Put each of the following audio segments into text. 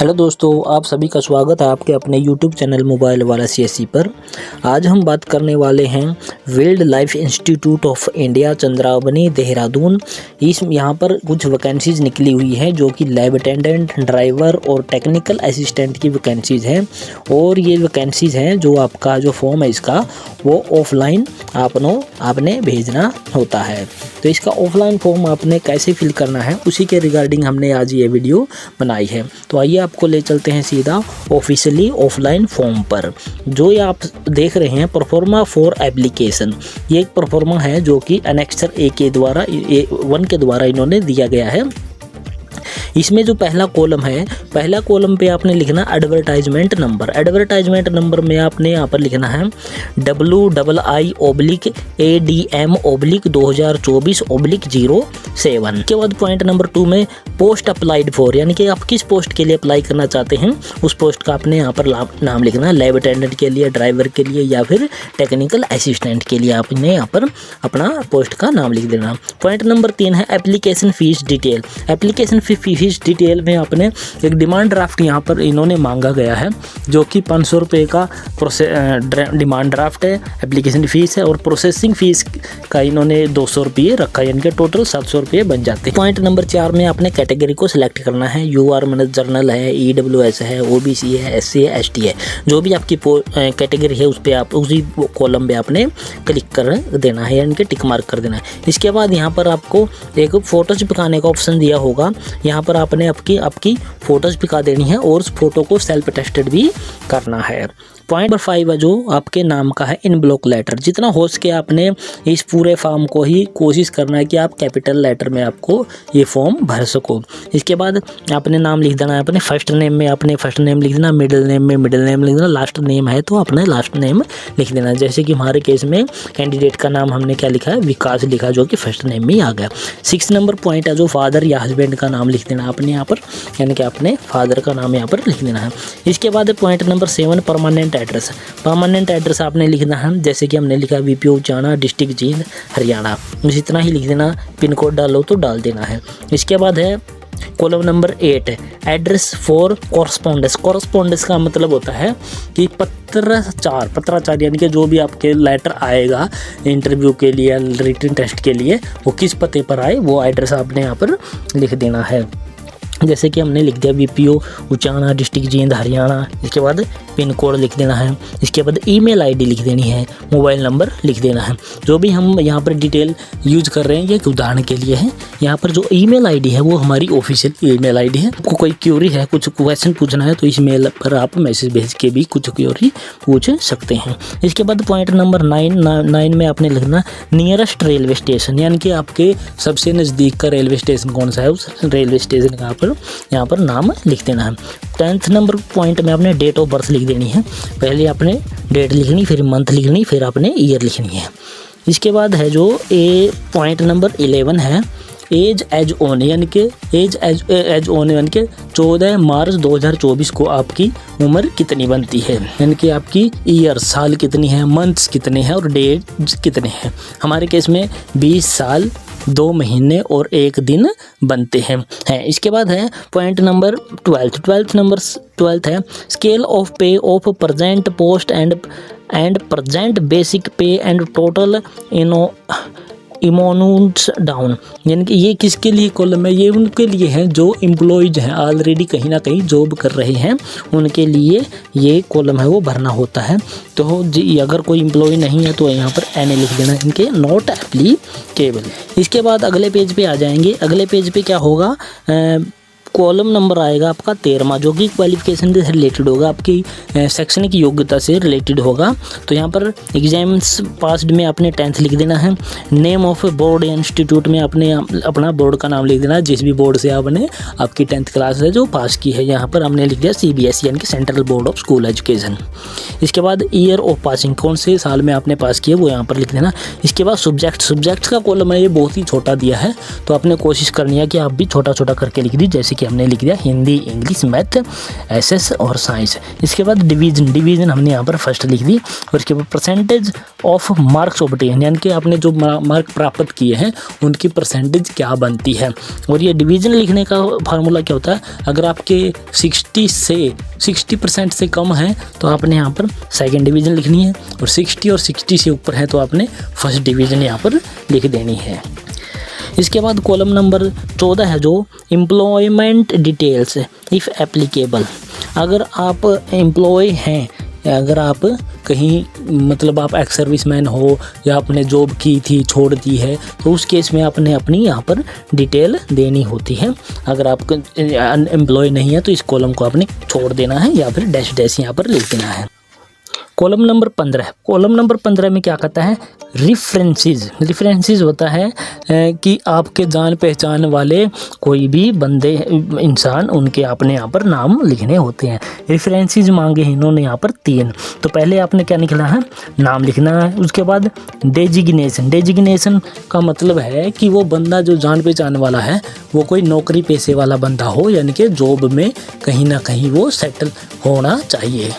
Hello दोस्तों, आप सभी का स्वागत है आपके अपने YouTube चैनल मोबाइल वाला CSE पर। आज हम बात करने वाले हैं Wildlife Institute of India Chandrabani Dehradun. यहाँ पर कुछ वैकेंसीज़ निकली हुई है जो कि लैब अटेंडेंट, ड्राइवर और टेक्निकल असिस्टेंट की वैकेंसीज़ हैं। और ये वैकेंसीज़ हैं जो आपका जो फॉर्म है इसका वो ऑफलाइन आपने भेजना होता है। तो इसका ऑफलाइन फॉर्म आपने कैसे फिल करना है उसी के रिगार्डिंग हमने आज ये वीडियो बनाई है। तो आइए आपको ले चलते हैं सीधा ऑफिशियली ऑफलाइन फॉर्म पर। जो ये आप देख रहे हैं प्रोफार्मा फॉर एप्लीकेशन, ये एक प्रोफार्मा है जो कि एनेक्सर A के द्वारा 1 के द्वारा इन्होंने दिया गया है। इसमें जो पहला कॉलम है, पहला कॉलम पे आपने लिखना एडवर्टाइजमेंट नंबर। एडवर्टाइजमेंट नंबर में आपने यहाँ पर लिखना है WII/ADM/2024/07। के बाद पॉइंट नंबर 2 में पोस्ट अप्लाइड फॉर, यानी कि आप किस पोस्ट के लिए अप्लाई करना चाहते हैं उस पोस्ट का आपने यहाँ पर नाम लिखना है। लैब अटेंडेंट के लिए, ड्राइवर के लिए या फिर टेक्निकल असिस्टेंट के लिए आपने यहाँ पर अपना पोस्ट का नाम लिख देना। पॉइंट नंबर 3 है application fees detail. Application fees detail में आपने एक डिमांड ड्राफ्ट यहाँ पर इन्होंने मांगा गया है जो कि 500 रुपये का डिमांड ड्राफ्ट है, एप्लीकेशन फ़ीस है। और प्रोसेसिंग फ़ीस का इन्होंने 200 रुपये रखा है, यानी कि टोटल 700 रुपये बन जाते हैं। पॉइंट नंबर 4 में आपने कैटेगरी को सिलेक्ट करना है। UR मतलब जर्नल है, EWS है, OBC है, SC है, ST है। जो भी आपकी कैटेगरी है उस पर आप उसी कॉलम पे आपने क्लिक कर देना है, यानी कि टिक मार्क कर देना है। इसके बाद यहाँ पर आपको एक फ़ोटो चिपकाने का ऑप्शन दिया होगा। यहाँ पर आपने आपकी फ़ोटोज़ पिका देनी है और उस फोटो को सेल्फ टेस्टेड भी करना है। पॉइंट नंबर 5 है जो आपके नाम का है इन ब्लॉक लेटर। जितना हो सके आपने इस पूरे फॉर्म को ही कोशिश करना है कि आप कैपिटल लेटर में आपको ये फॉर्म भर सको। इसके बाद आपने नाम लिख देना है। अपने फर्स्ट नेम में आपने फर्स्ट नेम लिख देना, मिडिल नेम में मिडिल नेम लिख देना, लास्ट नेम है तो अपने लास्ट नेम लिख देना। जैसे कि हमारे केस में कैंडिडेट का नाम हमने क्या लिखा है, विकास लिखा, जो कि फर्स्ट नेम में ही आ गया। 6 नंबर पॉइंट है जो फादर या हस्बैंड का नाम लिख देना आपने यहाँ पर, यानी कि अपने फादर का नाम यहाँ पर लिख देना है। इसके बाद point number 7 permanent address. Permanent address आपने लिखना है जैसे कि हमने लिखा VPO उचाना, डिस्ट्रिक्ट जींद, हरियाणा, बस इतना ही लिख देना। पिन कोड डालो तो डाल देना है। इसके बाद है column number 8 address for correspondence. Correspondence का मतलब होता है कि पत्राचार, यानी कि जो भी आपके लेटर आएगा इंटरव्यू के लिए, रिटन टेस्ट के लिए, वो किस पते पर आए वो एड्रेस आपने यहाँ पर लिख देना है। जैसे कि हमने लिख दिया VPO उचाना, डिस्ट्रिक्ट जींद, हरियाणा। इसके बाद पिन कोड लिख देना है। इसके बाद ईमेल आईडी लिख देनी है, मोबाइल नंबर लिख देना है। जो भी हम यहाँ पर डिटेल यूज कर रहे हैं ये एक उदाहरण के लिए है। यहाँ पर जो ईमेल आईडी है वो हमारी ऑफिशियल ईमेल आईडी है। आपको कोई क्यूरी है, कुछ क्वेश्चन पूछना है तो इस मेल पर आप मैसेज भेज के भी कुछ क्यूरी पूछ सकते हैं। इसके बाद पॉइंट नंबर 9 में आपने लिखना नियरेस्ट रेलवे स्टेशन, यानी कि आपके सबसे नज़दीक का रेलवे स्टेशन कौन सा है उस रेलवे स्टेशन का यहाँ पर नाम लिख देना है। 10th नंबर पॉइंट में आपने डेट ऑफ बर्थ लिख देनी है। पहले आपने डेट लिखनी, फिर मंथ लिखनी, फिर आपने ईयर लिखनी है। इसके बाद है जो पॉइंट नंबर 11 है एज एज ऑन, यानी कि एज ऑन, यानी कि 14 मार्च 2024 को आपकी उम्र कितनी बनती है, यानी कि आपकी ईयर साल कितनी है, मंथ्स कितने हैं और डेट कितने हैं। हमारे केस में 20 साल 2 महीने और 1 दिन बनते हैं। इसके बाद है पॉइंट नंबर 12 है स्केल ऑफ पे of present post and present basic पे एंड टोटल इमोनूट्स डाउन, यानी कि ये किसके लिए कॉलम है, ये उनके लिए है जो एम्प्लॉयज हैं, ऑलरेडी कहीं ना कहीं जॉब कर रहे हैं, उनके लिए ये कॉलम है वो भरना होता है। तो जी अगर कोई एम्प्लॉय नहीं है तो यहाँ पर NA लिख देना, इनके नॉट एप्लीकेबल। इसके बाद अगले पेज पे आ जाएंगे। अगले पेज पे क्या होगा, कॉलम नंबर आएगा आपका 13वां जो कि क्वालिफिकेशन से रिलेटेड होगा, आपकी शैक्षणिक योग्यता से रिलेटेड होगा। तो यहाँ पर एग्जाम्स पास्ड में आपने 10th लिख देना है। नेम ऑफ बोर्ड इंस्टीट्यूट में आपने अपना बोर्ड का नाम लिख देना है, जिस भी बोर्ड से आपने आपकी 10th क्लास है जो पास की है। यहाँ पर हमने लिख दिया CBSE, यानी कि central board of school education. इसके बाद ईयर ऑफ पासिंग, कौन से साल में आपने पास किया वो यहाँ पर लिख देना। इसके बाद सब्जेक्ट्स का कॉलम है ये बहुत ही छोटा दिया है, तो आपने कोशिश करनी है कि आप भी छोटा छोटा करके लिख दी। जैसे कि हमने लिख दिया हिंदी, इंग्लिश, मैथ, एसएस और साइंस। इसके बाद डिवीज़न हमने यहाँ पर फर्स्ट लिख दी। और इसके बाद परसेंटेज ऑफ मार्क्स ऑब्टेन, यानी कि आपने जो मार्क प्राप्त किए हैं उनकी परसेंटेज क्या बनती है। और ये डिवीज़न लिखने का फार्मूला क्या होता है, अगर आपके 60% से कम है तो आपने यहाँ पर सेकंड डिवीज़न लिखनी है, और 60 और 60 से ऊपर है तो आपने फर्स्ट डिवीज़न यहाँ पर लिख देनी है। इसके बाद कॉलम नंबर 14 है जो एम्प्लॉयमेंट डिटेल्स इफ़ एप्लीकेबल। अगर आप एम्प्लॉय हैं, अगर आप कहीं मतलब आप एक्स सर्विसमैन हो या आपने जॉब की थी छोड़ दी है, तो उस केस में आपने अपनी यहाँ पर डिटेल देनी होती है। अगर आप एम्प्लॉय नहीं है तो इस कॉलम को आपने छोड़ देना है या फिर डैश डैश यहाँ पर लिख देना है। कॉलम नंबर 15, कॉलम नंबर 15 में क्या कहता है, रेफरेंसेस होता है कि आपके जान पहचान वाले कोई भी बंदे इंसान, उनके आपने यहाँ पर नाम लिखने होते हैं। रेफरेंसेस मांगे हैं इन्होंने यहाँ पर 3। तो पहले आपने क्या लिखना है, नाम लिखना है। उसके बाद डेजिग्नेशन का मतलब है कि वो बंदा जो जान पहचान वाला है वो कोई नौकरी पेशे वाला बंदा हो, यानी कि जॉब में कहीं ना कहीं वो सेटल होना चाहिए।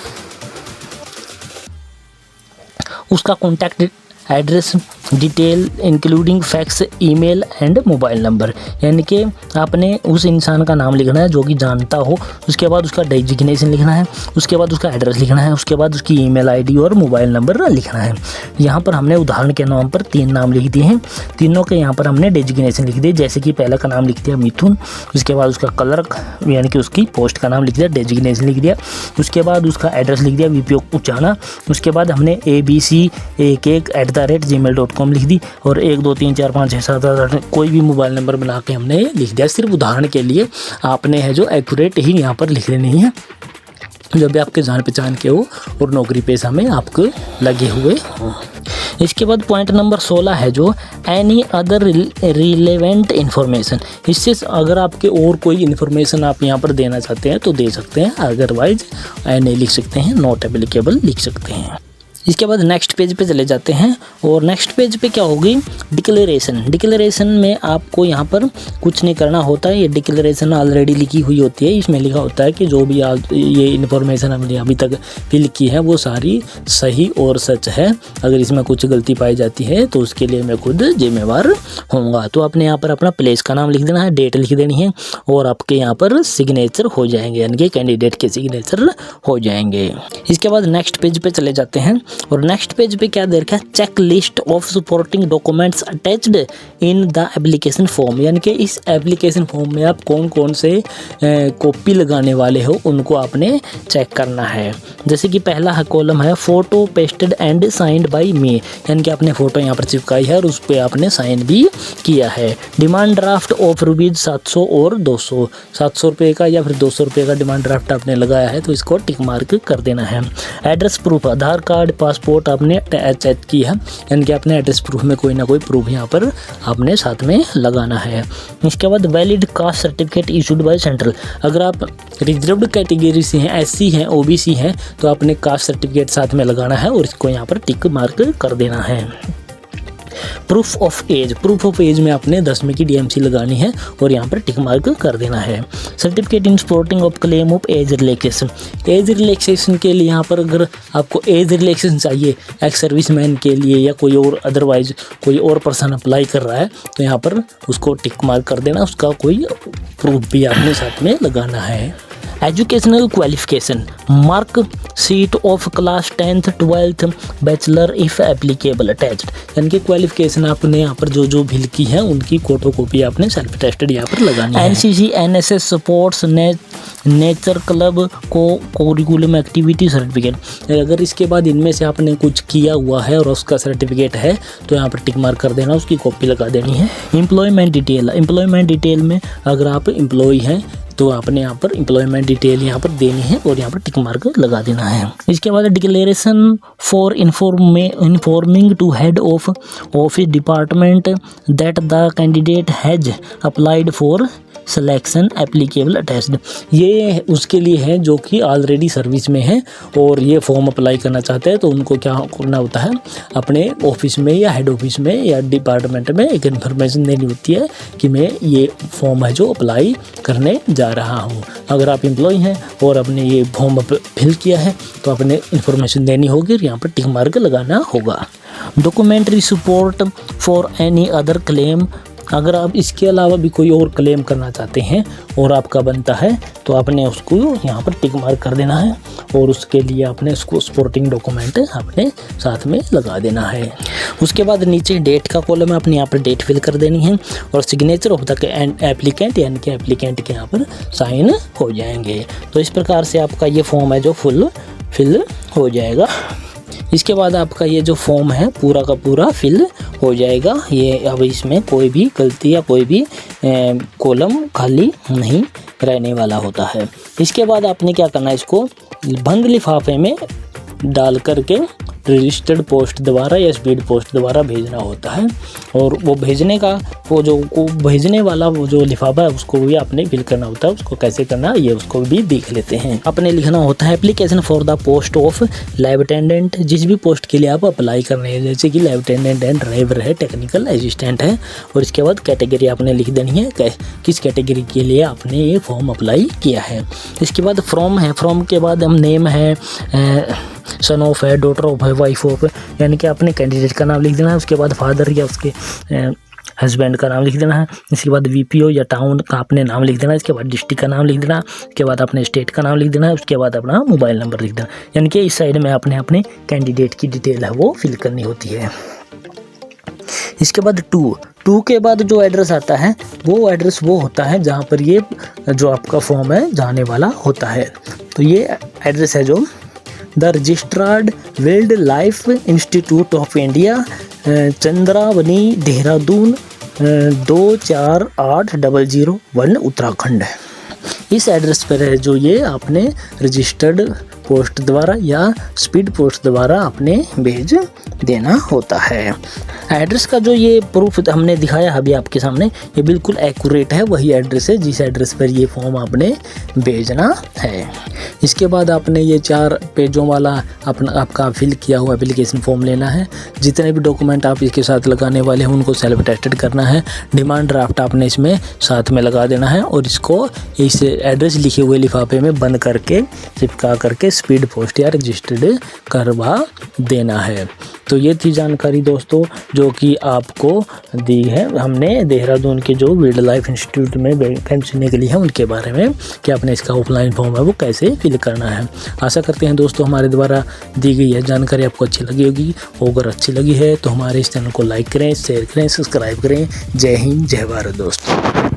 उसका contact address detail including fax, email and mobile number, यानी कि आपने उस इंसान का नाम लिखना है जो कि जानता हो। उसके बाद उसका डेजिग्नेशन लिखना है, उसके बाद उसका एड्रेस लिखना है, उसके बाद उसकी ईमेल आईडी और मोबाइल नंबर लिखना है। यहाँ पर हमने उदाहरण के नाम पर 3 नाम लिख दिए हैं, तीनों के यहाँ पर हमने डेजिग्नेशन लिख दिए। जैसे कि पहला का नाम लिख दिया मिथुन, उसके बाद उसका क्लर्क यानी कि उसकी पोस्ट का नाम लिख दिया, डेजिग्नेशन लिख दिया। उसके बाद उसका एड्रेस लिख दिया वीपीओ उचाना। उसके बाद हमने abc11@gmail.com लिख दी, और 1 2 3 4 5 6 7 8 कोई भी मोबाइल नंबर बना के हमने लिख दिया। सिर्फ उदाहरण के लिए आपने है जो एक्यूरेट ही यहाँ पर लिख लेनी है, जब भी आपके जान पहचान के हो और नौकरी पेशा में आपको लगे हुए हो। इसके बाद पॉइंट नंबर 16 है जो एनी अदर रिलेवेंट इन्फॉर्मेशन। इससे अगर आपके और कोई इन्फॉर्मेशन आप यहाँ पर देना चाहते हैं तो दे सकते हैं, अदरवाइज एनी लिख सकते हैं, नॉट एप्लीकेबल लिख सकते हैं। इसके बाद नेक्स्ट पेज पे चले जाते हैं, और नेक्स्ट पेज पे क्या होगी, डिक्लेरेशन में आपको यहाँ पर कुछ नहीं करना होता है। ये डिक्लेरेशन ऑलरेडी लिखी हुई होती है, इसमें लिखा होता है कि जो भी ये इन्फॉर्मेशन हमने अभी तक फिल की है वो सारी सही और सच है। अगर इसमें कुछ गलती पाई जाती है तो उसके लिए मैं खुद जिम्मेवार होऊंगा। तो आपने यहाँ पर अपना प्लेस का नाम लिख देना है, डेट लिख देनी है, और आपके यहाँ पर सिग्नेचर हो जाएंगे, यानी कि कैंडिडेट के सिग्नेचर हो जाएंगे। इसके बाद नेक्स्ट पेज पे चले जाते हैं, और नेक्स्ट पेज पे क्या दे रखा है, check list of supporting documents attached in the application form, यानी कि इस एप्लीकेशन फॉर्म में आप कौन कौन से कॉपी लगाने वाले हो उनको आपने चेक करना है। जैसे कि पहला कॉलम है photo pasted and signed by me, यानी कि आपने फोटो यहाँ पर चिपकाई है और उस पर आपने साइन भी किया है। डिमांड ड्राफ्ट ऑफ ₹700 और 200, 700 रुपये का या फिर 200 रुपये का डिमांड ड्राफ्ट आपने लगाया है तो इसको टिक मार्क कर देना है। एड्रेस प्रूफ, आधार कार्ड, पासपोर्ट आपने अटैच की है, यानी कि अपने एड्रेस प्रूफ में कोई ना कोई प्रूफ यहाँ पर आपने साथ में लगाना है। इसके बाद valid caste certificate issued by central, अगर आप रिजर्व्ड कैटेगरी से हैं, SC हैं, OBC हैं तो आपने कास्ट सर्टिफिकेट साथ में लगाना है और इसको यहाँ पर टिक मार्क कर देना है। प्रूफ ऑफ एज में आपने 10वीं की DMC लगानी है और यहाँ पर टिक मार्क कर देना है। Certificate in supporting of claim of age relaxation के लिए यहाँ पर अगर आपको एज रिलैक्सेशन चाहिए एक्स सर्विसमैन के लिए या कोई और अदरवाइज कोई और पर्सन अप्लाई कर रहा है तो यहाँ पर उसको टिक मार्क कर देना, उसका कोई प्रूफ भी आपने साथ में लगाना है। Educational qualification, mark sheet of class 10th 12th bachelor if applicable attached, यानी कि क्वालिफिकेशन आपने यहाँ पर जो जो फिल की है उनकी फोटो कॉपी आपने सेल्फ टेस्टेड यहाँ पर लगानी है। NCC NSS sports nature club को करिकुलम एक्टिविटी सर्टिफिकेट, अगर इसके बाद इनमें से आपने कुछ किया हुआ है और उसका सर्टिफिकेट है तो यहाँ पर टिक मार्क कर देना, उसकी कॉपी लगा देनी है। एम्प्लॉयमेंट डिटेल में अगर आप एम्प्लॉय हैं तो आपने यहाँ पर एम्प्लॉयमेंट डिटेल यहाँ पर देनी है और यहाँ पर टिक मार्क लगा देना है। इसके बाद declaration for informing to head of office department that the candidate has applied for selection applicable attached, ये उसके लिए है जो कि ऑलरेडी सर्विस में है और ये फॉर्म अप्लाई करना चाहते हैं। तो उनको क्या करना होता है, अपने ऑफिस में या हेड ऑफिस में या डिपार्टमेंट में एक इन्फॉर्मेशन देनी होती है कि मैं ये फॉर्म है जो अप्लाई करने जा रहा हूँ। अगर आप एम्प्लॉय हैं और आपने ये फॉर्म फिल किया है तो आपने इन्फॉर्मेशन देनी होगी और यहाँ पर टिक मार्क लगाना होगा। Documentary support for any other claim, अगर आप इसके अलावा भी कोई और क्लेम करना चाहते हैं और आपका बनता है तो आपने उसको यहाँ पर टिक मार्क कर देना है और उसके लिए आपने उसको सपोर्टिंग डॉक्यूमेंट अपने साथ में लगा देना है। उसके बाद नीचे डेट का कॉलम है, आपने यहाँ पर डेट फिल कर देनी है और सिग्नेचर ऑफ द एप्लीकेंट यानी कि एप्लीकेंट के यहाँ पर साइन हो जाएंगे। तो इस प्रकार से आपका ये फॉर्म है जो फिल हो जाएगा। इसके बाद आपका ये जो फॉर्म है पूरा का पूरा फिल हो जाएगा। ये अब इसमें कोई भी गलती या कोई भी कॉलम खाली नहीं रहने वाला होता है। इसके बाद आपने क्या करना है, इसको बंद लिफाफे में डाल करके रजिस्टर्ड पोस्ट द्वारा या स्पीड पोस्ट द्वारा भेजना होता है और वो भेजने का भेजने वाला वो जो लिफाफा है उसको भी आपने फिल करना होता है। उसको कैसे करना है ये उसको भी देख लेते हैं। आपने लिखना होता है application for the post of lab attendant, जिस भी पोस्ट के लिए आप अप्लाई कर रहे हैं, जैसे कि लैब अटेंडेंट है, ड्राइवर है, टेक्निकल असिस्टेंट है। और इसके बाद कैटेगरी आपने लिख देनी है, किस कैटेगरी के लिए आपने ये फॉर्म अप्लाई किया है। इसके बाद फ्रॉम है, फ्रॉम के बाद हम नेम है, सन ऑफ है, डॉटर ऑफ है, वाइफ ऑफ, यानी कि आपने कैंडिडेट का नाम लिख देना है। उसके बाद फादर या उसके हस्बैंड का नाम लिख देना है। इसके बाद वीपीओ या टाउन का आपने नाम लिख देना है। इसके बाद डिस्ट्रिक्ट का नाम लिख देना है। उसके बाद अपने स्टेट का नाम लिख देना है। उसके बाद अपना मोबाइल नंबर लिख देना, यानी कि इस साइड में आपने अपने कैंडिडेट की डिटेल है वो फिल करनी होती है। इसके बाद टू के बाद जो एड्रेस आता है वो एड्रेस वो होता है जहाँ पर ये जो आपका फॉर्म है जाने वाला होता है। तो ये एड्रेस है जो the registrar Wildlife Institute of India, Chandrabani, Dehradun 248001 Uttarakhand है। इस एड्रेस पर है जो ये आपने रजिस्टर्ड पोस्ट द्वारा या स्पीड पोस्ट द्वारा आपने भेज देना होता है। एड्रेस का जो ये प्रूफ हमने दिखाया अभी आपके सामने, ये बिल्कुल एक्यूरेट है, वही एड्रेस है जिस एड्रेस पर ये फॉर्म आपने भेजना है। इसके बाद आपने ये 4 पेजों वाला आपका फिल किया हुआ एप्लीकेशन फॉर्म लेना है। जितने भी डॉक्यूमेंट आप इसके साथ लगाने वाले हैं उनको सेल्फ अटेस्टेड करना है। डिमांड ड्राफ्ट आपने इसमें साथ में लगा देना है और इसको इस एड्रेस लिखे हुए लिफाफे में बंद करके चिपका करके स्पीड पोस्ट या रजिस्टर्ड करवा देना है। तो ये थी जानकारी दोस्तों जो कि आपको दी है हमने देहरादून के जो वाइल्ड लाइफ इंस्टीट्यूट में वैकेंसी निकली है उनके बारे में कि आपने इसका ऑफलाइन फॉर्म है वो कैसे फिल करना है। आशा करते हैं दोस्तों हमारे द्वारा दी गई है जानकारी आपको अच्छी लगी होगी। अगर अच्छी लगी है तो हमारे इस चैनल को लाइक करें, शेयर करें, सब्सक्राइब करें। जय हिंद, जय भारत दोस्तों।